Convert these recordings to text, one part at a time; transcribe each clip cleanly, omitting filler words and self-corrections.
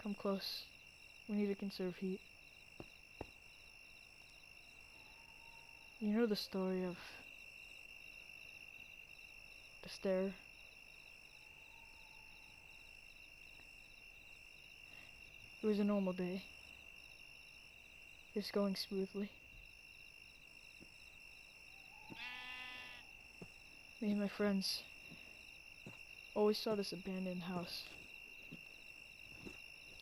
Come close. We need to conserve heat. You know the story of the stair? It was a normal day. It was going smoothly. Me and my friends always saw this abandoned house,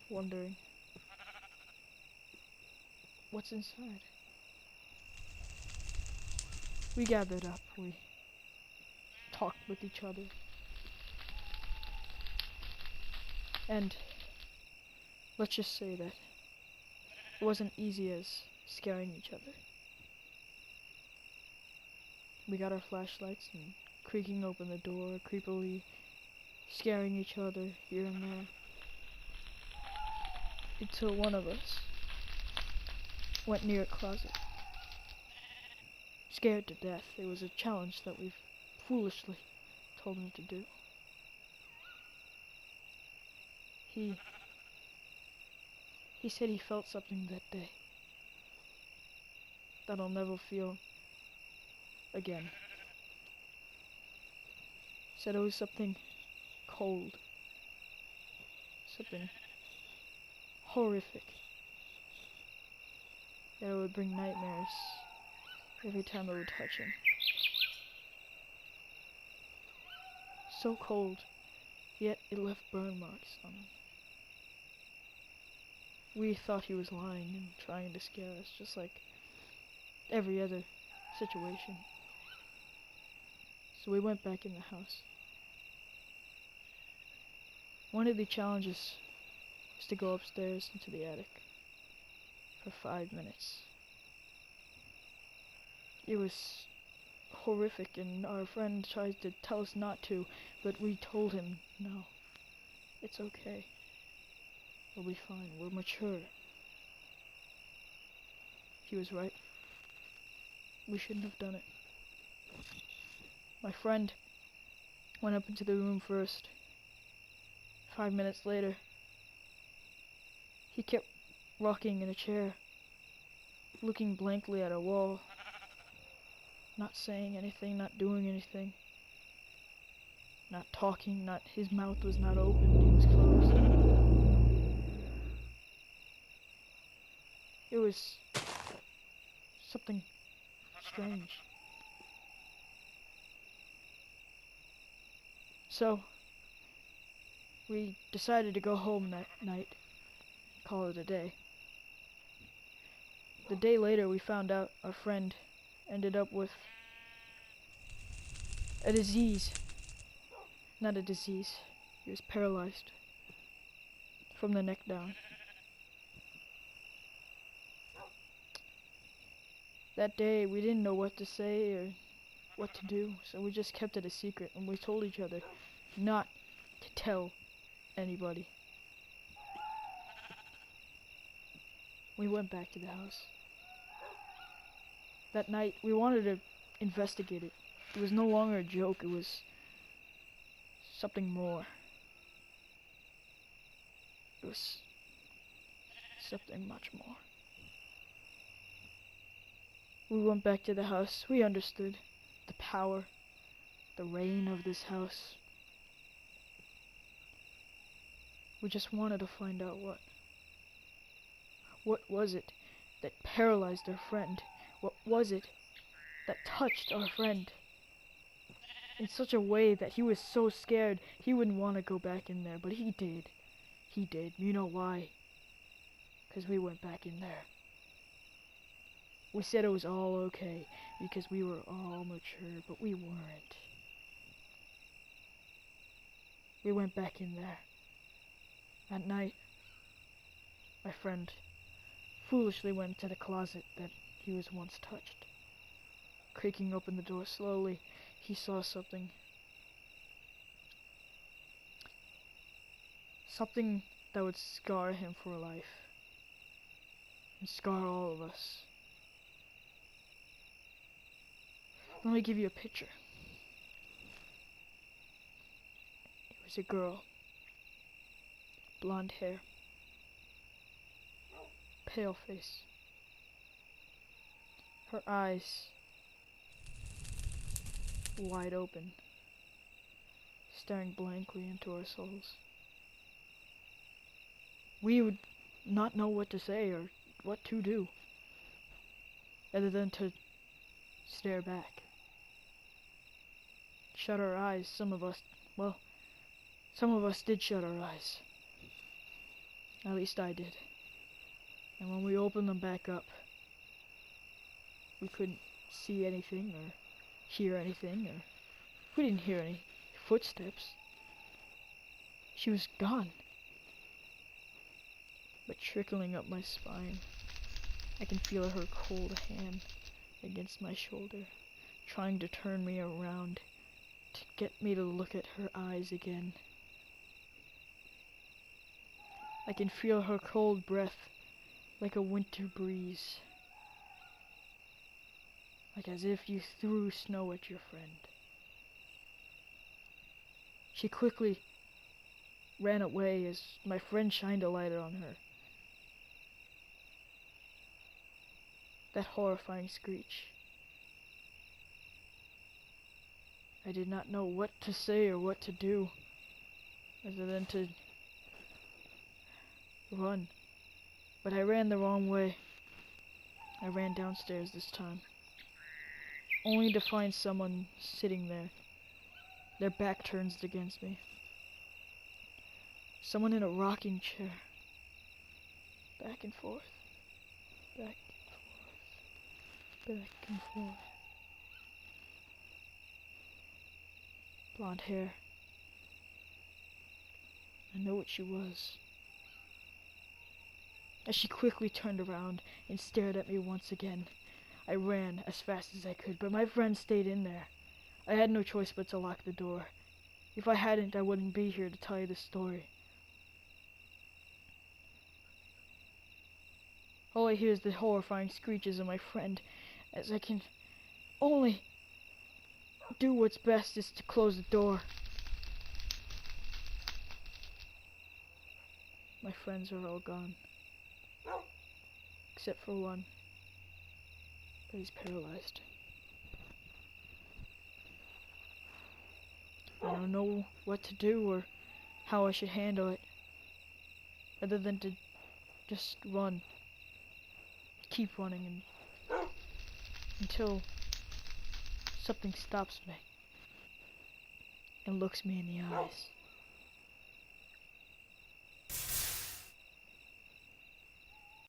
wondering what's inside. We gathered up, we talked with each other, and let's just say that it wasn't easy as scaring each other. We got our flashlights and creaking open the door, creepily scaring each other here and there, until one of us went near a closet, scared to death. It was a challenge that we've foolishly told him to do. He said he felt something that day that I'll never feel again. Said it was something cold, something horrific, that it would bring nightmares every time I would touch him. So cold, yet it left burn marks on him. We thought he was lying and trying to scare us, just like every other situation. So we went back in the house. One of the challenges was to go upstairs into the attic for 5 minutes. It was horrific, and our friend tried to tell us not to, but we told him, no, it's okay. We'll be fine. We're mature. He was right. We shouldn't have done it. My friend went up into the room first. 5 minutes later, he kept rocking in a chair, looking blankly at a wall, not saying anything, not doing anything, not talking, his mouth was not open, he was closed. It was something strange. So, we decided to go home that night, call it a day. The day later, we found out our friend ended up with a disease. Not a disease. He was paralyzed from the neck down. That day, we didn't know what to say or what to do, so we just kept it a secret, and we told each other not to tell anybody. We went back to the house. That night, we wanted to investigate it. It was no longer a joke, it was something more. It was something much more. We went back to the house. We understood the power, the reign of this house. We just wanted to find out what was it that paralyzed our friend? What was it that touched our friend in such a way that he was so scared he wouldn't want to go back in there, but he did. He did. You know why? Because we went back in there. We said it was all okay because we were all mature, but we weren't. We went back in there. At night, my friend foolishly went to the closet that he was once touched. Creaking open the door slowly, he saw something. Something that would scar him for life. And scar all of us. Let me give you a picture. It was a girl. Blonde hair. pale face. Her eyes wide open, staring blankly into our souls. We would not know what to say or what to do, other than to stare back. Shut our eyes, some of us did shut our eyes. At least I did. And when we opened them back up, we couldn't see anything or hear anything, or we didn't hear any footsteps. She was gone. But trickling up my spine, I can feel her cold hand against my shoulder, trying to turn me around to get me to look at her eyes again. I can feel her cold breath like a winter breeze, like as if you threw snow at your friend. She quickly ran away as my friend shined a light on her. That horrifying screech. I did not know what to say or what to do, other than to run. But I ran the wrong way. I ran downstairs this time, only to find someone sitting there, their back turned against me. Someone in a rocking chair, back and forth, back and forth, back and forth. Blonde hair. I know what she was. As she quickly turned around and stared at me once again, I ran as fast as I could, but my friend stayed in there. I had no choice but to lock the door. If I hadn't, I wouldn't be here to tell you the story. All I hear is the horrifying screeches of my friend, as I can only do what's best is to close the door. My friends are all gone. Except for one, but he's paralyzed. I don't know what to do or how I should handle it, other than to just run. Keep running until something stops me and looks me in the eyes.